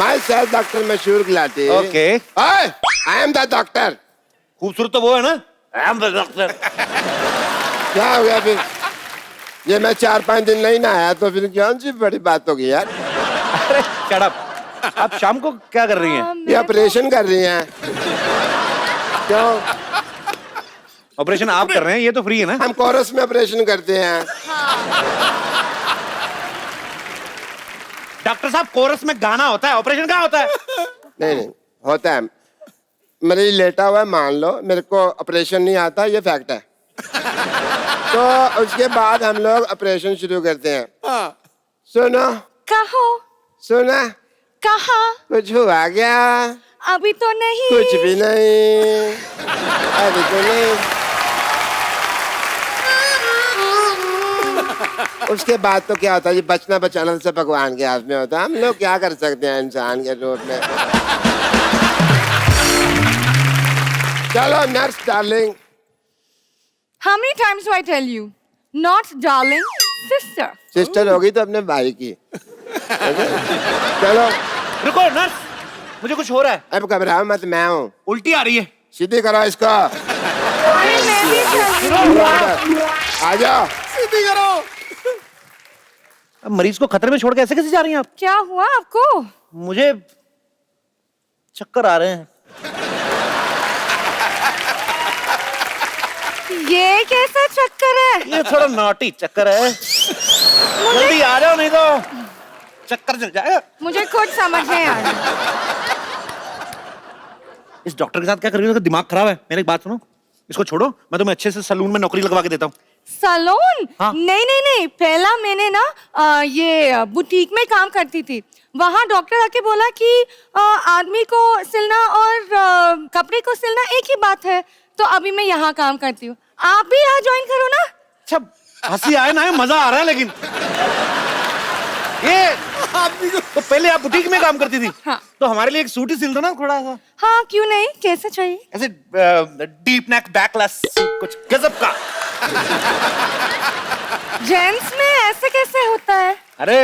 My self doctor Mashhoor Gilati. Okay. I am the doctor. खूबसूरत तो वो है ना, आई एम द डॉक्टर। क्या हो गया फिर? ये मैं 4-5 दिन नहीं नहाया तो फिर कौन सी बड़ी बात होगी यार? अरे शट अप। आप शाम को क्या कर रही हैं? ये ऑपरेशन कर रही हैं। क्यों? ऑपरेशन आप कर रहे हैं, ये तो फ्री है ना। हम कोरस में ऑपरेशन करते हैं। डॉक्टर साहब, कोरस में गाना होता है, ऑपरेशन कहाँ होता है? नहीं होता है। मरीज लेटा हुआ है, मान लो मेरे को ऑपरेशन नहीं आता, ये फैक्ट है। तो उसके बाद हम लोग ऑपरेशन शुरू करते हैं। सुनो। कहो। सुना? कहा। कुछ हुआ क्या? अभी तो नहीं। कुछ भी नहीं। अभी तो नहीं। उसके बाद तो क्या होता है, ये बचना बचाना से भगवान के हाथ में होता है। हम लोग क्या कर सकते हैं इंसान के रूप में। चलो nurse darling. How many times do I tell you? Not darling, sister. Sister होगी तो अपने भाई की। चलो। रुको नर्स, मुझे कुछ हो रहा है। अब घबराओ मत, मैं हूँ। उल्टी आ रही है। सीधी करो इसको। अरे मैं भी चल। आ जाओ। सीधी करो। अब मरीज को खतरे में छोड़ के ऐसे कैसे जा रही हैं आप? क्या हुआ आपको? मुझे चक्कर आ रहे हैं। ये कैसा चक्कर है? ये थोड़ा नॉटी चक्कर है। जल्दी आ जाओ नहीं तो चक्कर चल जाएगा। मुझे कुछ समझ नहीं आ रहा। इस डॉक्टर के साथ क्या कर रही हो? दिमाग खराब है। मेरी बात सुनो, इसको छोड़ो, मैं तुम्हें अच्छे से सलून में नौकरी लगवा के देता हूँ। सलून? हाँ। नहीं नहीं नहीं, पहला मैंने ना ये बुटीक में काम करती थी। वहाँ डॉक्टर आके बोला कि आदमी को सिलना और कपड़े को सिलना एक ही बात है, तो अभी मैं यहाँ काम करती हूँ। आप भी यहाँ ज्वाइन करो ना। अच्छा, हंसी आए ना, मजा आ रहा है। लेकिन ये तो पहले आप बुटीक में काम करती थी। हाँ। तो हमारे लिए एक सूट ही सिल दो ना थोड़ा सा। हाँ क्यों नहीं, कैसे चाहिए? ऐसे डीप नेक बैकलेस कुछ गजब का। जेंट्स में ऐसे कैसे होता है? अरे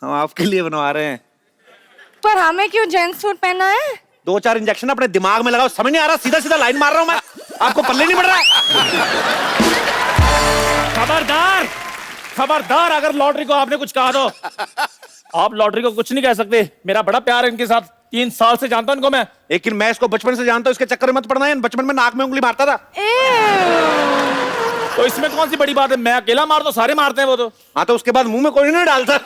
हम आपके लिए बनवा रहे हैं। पर हमें क्यों जेंट्स सूट पहना है? 2-4 इंजेक्शन अपने दिमाग में लगाओ। समझ नहीं आ रहा, सीधा सीधा लाइन मार रहा हूं मैं, आपको पल्ले नहीं पड़ रहा। खबरदार, खबरदार, अगर लॉटरी को आपने कुछ कहा तो आप लॉटरी को कुछ नहीं कह सकते। मेरा बड़ा प्यार है इनके साथ, 3 साल से जानता हूं इनको मैं। लेकिन मैं इसको बचपन से जानता हूं, इसके चक्कर में मत पड़ना है। बचपन में नाक में उंगली मारता था। तो इसमें कौन सी बड़ी बात है? मैं अकेला मार दो, सारे मारते हैं वो तो। हाँ, तो उसके बाद मुंह में कोई नहीं डालता।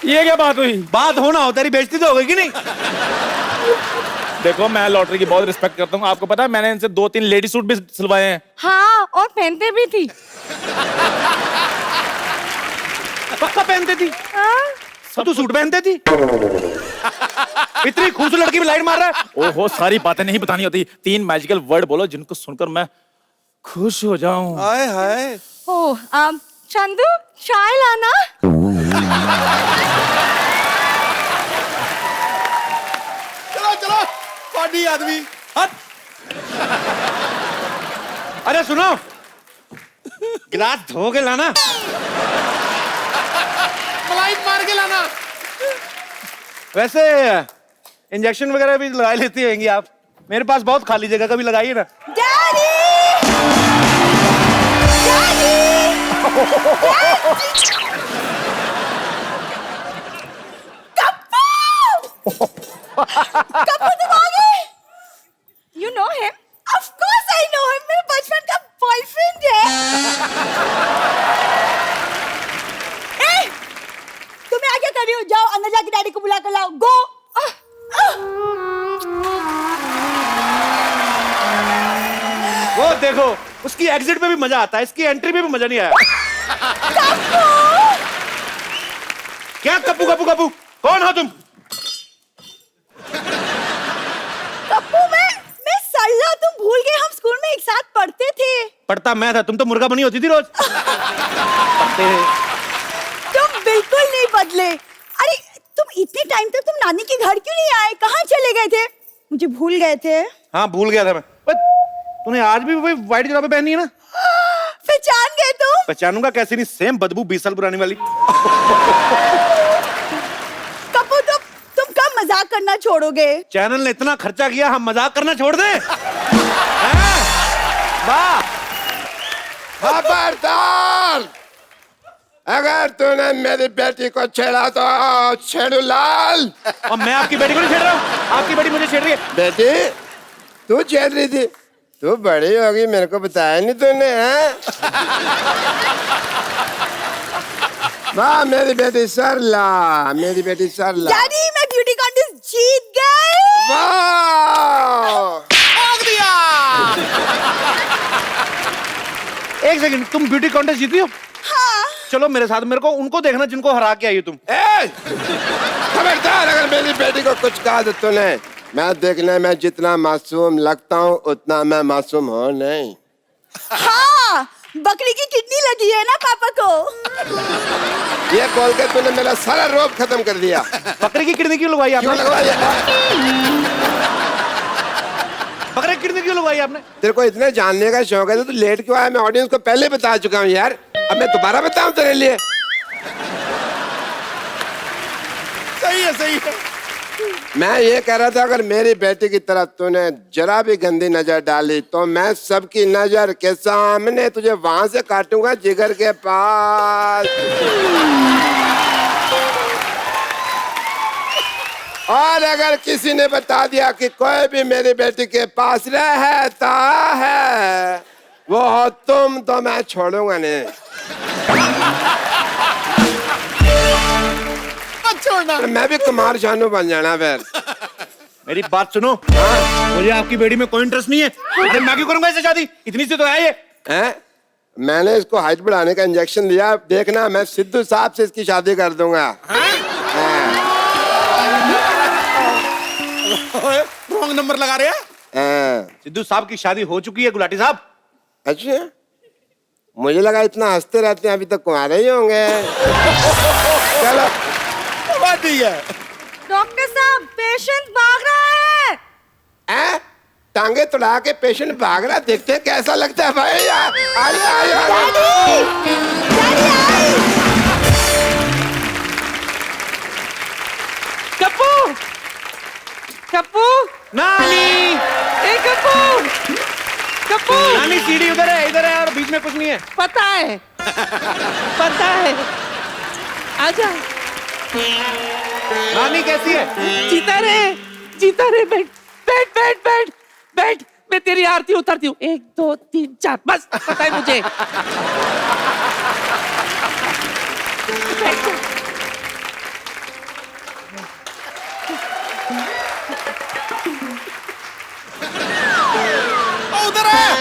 ये क्या बात हुई? बात होना हो, तेरी बेइज्जती तो हो गई कि नहीं? देखो, मैं लॉटरी की बहुत रिस्पेक्ट करता हूँ। आपको पता है मैंने इनसे 2-3 लेडी सूट भी सिलवाए हैं। हाँ, और पहनते भी थी। पक्का पहनती थी? हाँ? तो तू सूट पहनती थी? इतनी खूबसूरत लड़की में लाइन मार रहा है। ओहो, सारी बातें नहीं बतानी होती। 3 मैजिकल वर्ड बोलो जिनको सुनकर मैं खुश हो जाऊं। हाय हाय। ओह, चंदू चाय लाना। चलो चलो, पार्टी आदमी हट। अरे सुनो, गिलास धो के लाना। मलाई मार के लाना। वैसे इंजेक्शन वगैरह भी लगा लेती होंगी आप। मेरे पास बहुत खाली जगह, कभी लगाइए ना। डैडी! डैडी! कप्पू! कप्पू तुम आ गए? You know him? Of course I know him. मेरे बचपन का बॉयफ्रेंड है। ए, तुम्हें आगे कर रही हो? जाओ अंदर जाके डैडी को बुला कर लाओ। गो। वो देखो, उसकी एग्जिट पे भी मजा आता है, इसकी एंट्री पे भी मजा नहीं आया। क्या कप्पू कप्पू कप्पू? कौन हो तुम? कप्पू, मैं सल्ला, तुम भूल गए हम स्कूल में एक साथ पढ़ते थे। पढ़ता मैं था, तुम तो मुर्गा बनी होती थी रोज। पढ़ते तुम बिल्कुल नहीं बदले। अरे तुम इतने टाइम तक तुम नानी के घर क्यों नहीं आए? कहाँ चले गए थे? मुझे भूल गए थे? हाँ, भूल गया था मैं। तूने आज भी वही व्हाइट जुराबें पहनी है ना? फिर पहचान गए तुम? पहचानूंगा कैसे नहीं, सेम बदबू 20 साल पुरानी वाली। कपूर तुम कब मजाक करना छोड़ोगे? चैनल ने इतना खर्चा किया, हम मजाक करना छोड़ दें? हैं? वाह, खबरदार, अगर तूने मेरी बेटी को छेड़ा तो छेड़ू लाल। और मैं आपकी बेटी को नहीं छेड़ रहा हूँ, आपकी बेटी मुझे छेड़ रही है। बेटी तू छेड़ रही थी, तू बड़ी होगी, मेरे को बताया नहीं तूने, हैं? वाह मेरी बेटी सरला, मेरी बेटी सरला। डैडी मैं ब्यूटी कॉन्टेस्ट जीत गई। वाह, भाग दिया। एक सेकंड, तुम ब्यूटी कॉन्टेस्ट जीती हो? हाँ। चलो मेरे साथ, मेरे को उनको देखना जिनको हरा के आई हो तुम। ए, खबरदार, अगर मेरी बेटी को कुछ कहा तो तूने, मैं देखने में जितना मासूम लगता हूँ उतना मैं मासूम हूँ नहीं। हाँ, बकरी की किडनी लगी है ना पापा को। ये बोल के तूने मेरा सारा रोब खत्म कर दिया। बकरे की किडनी क्यों लगवाई क्यों आपने? लगवाई? बकरे की किडनी क्यों लगवाई आपने? तेरे को इतने जानने का शौक है तो तू लेट क्यों आया? मैं ऑडियंस को पहले बता चुका हूँ यार, अब मैं दोबारा बताऊं तेरे लिए? सही है, सही है। मैं ये कह रहा था, अगर मेरी बेटी की तरफ तूने जरा भी गंदी नजर डाली तो मैं सबकी नजर के सामने तुझे वहां से काटूंगा, जिगर के पास। और अगर किसी ने बता दिया कि कोई भी मेरी बेटी के पास रहता है वो हो तुम, तो मैं छोड़ूंगा नहीं। मत छोड़ना। मैं भी कुमार शानू बन जाना फिर। मेरी बात सुनो, मुझे आपकी बेटी में कोई इंटरेस्ट नहीं है। अरे मैं क्यों करूंगा इससे शादी, इतनी सी तो है ये। हैं? मैंने इसको हाइट बढ़ाने का इंजेक्शन लिया, देखना मैं सिद्धू साहब से इसकी शादी कर दूंगा। रॉन्ग नंबर लगा रहे हैं। सिद्धू साहब की शादी हो चुकी है गुलाटी साहब। अच्छा, मुझे लगा इतना हंसते रहते हैं अभी तक कुंवारे ही होंगे। चलो बात ठीक है। डॉक्टर साहब, पेशेंट भाग रहा है। हैं? टांगे तुड़ा के पेशेंट भाग रहा, देखते हैं कैसा लगता है भाई। आइए आइए। Daddy I. कप्पू, कप्पू, नानी, ए कप्पू, कप्पू। नानी सीढ़ी उधर है, इधर है, और बीच में कुछ नहीं है। पता है, पता है। आजा। नानी कैसी है? जीता रे, बैठ बैठ बैठ बैठ बैठ। मैं तेरी आरती उतारती हूँ। 1 2 3 4, बस पता है मुझे। उधर है।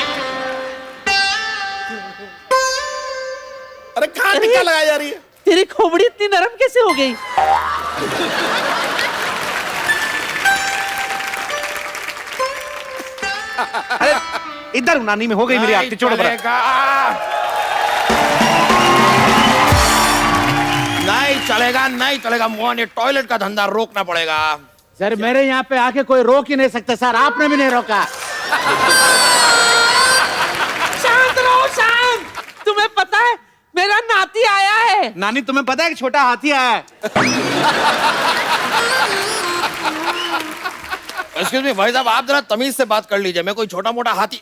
अरे कहाँ टिक्का लगाई जा रही है? तेरी खोपड़ी इतनी नरम कैसे हो गई? अरे इधर नानी में हो गई मेरी आरती, छोड़ो बड़ा। नहीं चलेगा मोहन, ये टॉयलेट का धंधा रोकना पड़ेगा। सर मेरे यहाँ पे आके कोई रोक ही नहीं सकता सर, आपने भी नहीं रोका। शांत रहो, शांत। तुम्हें पता है मेरा नाती आया है। नानी तुम्हें पता है कि छोटा हाथी आया है? एक्सक्यूज मी भाई साहब, आप जरा तमीज से बात कर लीजिए। मैं कोई छोटा मोटा हाथी,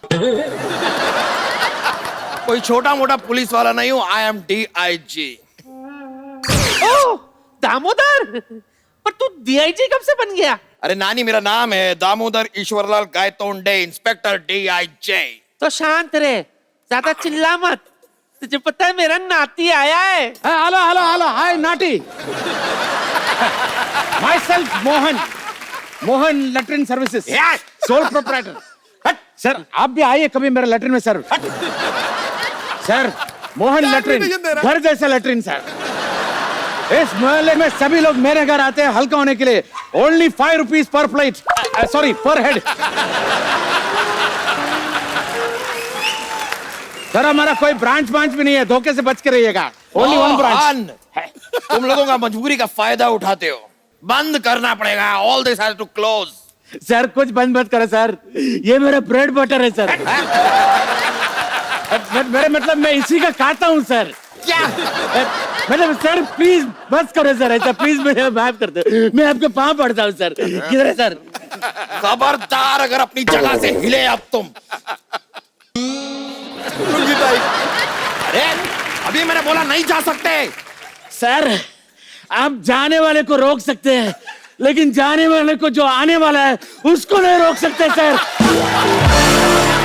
कोई छोटा मोटा पुलिस वाला नहीं हूँ। I am DIG। ओह, दामोदर, पर तू DIG कब से बन गया? अरे नानी, मेरा नाम है दामोदर ईश्वरलाल गायतोंडे, इंस्पेक्टर DIG। तो शांत रहे, ज्यादा चिल्ला मत। तुझे पता है मेरा नाती आया है। Hello hello hello, hi naughty. Myself Mohan, Mohan latrine services, sole proprietor. Sir आप भी आइए कभी मेरे लेटरिन में सर। सर मोहन लेटरिन, घर जैसा लेटरिन सर। इस मोहल्ले में सभी लोग मेरे घर आते हैं हल्का होने के लिए। Only 5 rupees per plate, sorry पर हेड। सर हमारा कोई ब्रांच भी नहीं है, धोखे से बच के रहिएगा। Only 1 branch. तुम लोगों का मजबूरी का फायदा उठाते हो, बंद करना पड़ेगा। All this has to close. Sir कुछ बंद मत करो सर, ये मेरा ब्रेड बटर है सर। मेरा मतलब मैं इसी का खाता हूँ सर। क्या? मतलब सर प्लीज बस करो सर, ऐसा प्लीज मुझे माफ कर दो, मैं आपके पाँव पड़ता हूँ सर। किधर है सर? खबरदार अगर अपनी जगह से हिले अब तुम। अरे अभी मैंने बोला नहीं जा सकते। सर आप जाने वाले को रोक सकते हैं, लेकिन जाने वाले को जो आने वाला है उसको नहीं रोक सकते सर।